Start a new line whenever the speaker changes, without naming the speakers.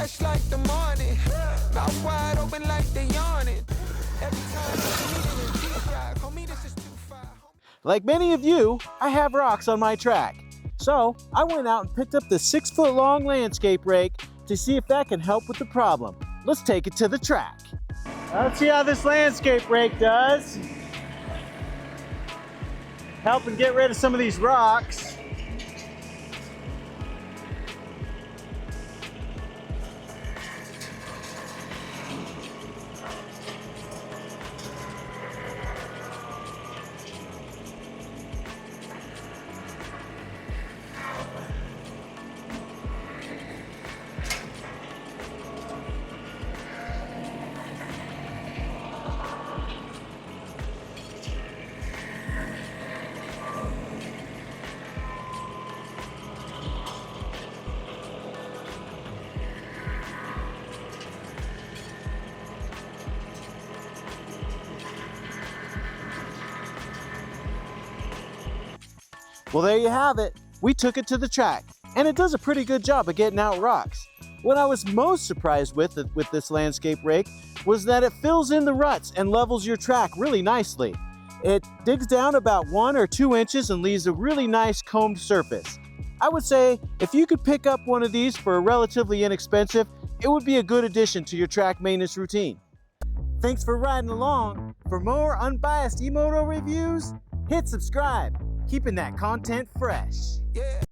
fresh like the morning. Mouth wide open like they yawning. Every time I meet in a deep drive, homie, this is too far.
Like many of you, I have rocks on my track. So I went out and picked up the 6-foot-long landscape rake to see if that can help with the problem. Let's take it to the track. Let's see how this landscape rake does. Helping get rid of some of these rocks. Well, there you have it. We took it to the track, and it does a pretty good job of getting out rocks. What I was most surprised with this landscape rake was that it fills in the ruts and levels your track really nicely. It digs down about 1 or 2 inches and leaves a really nice combed surface. I would say if you could pick up one of these for a relatively inexpensive, it would be a good addition to your track maintenance routine. Thanks for riding along. For more unbiased E-Moto reviews, hit subscribe, keeping that content fresh.
Yeah.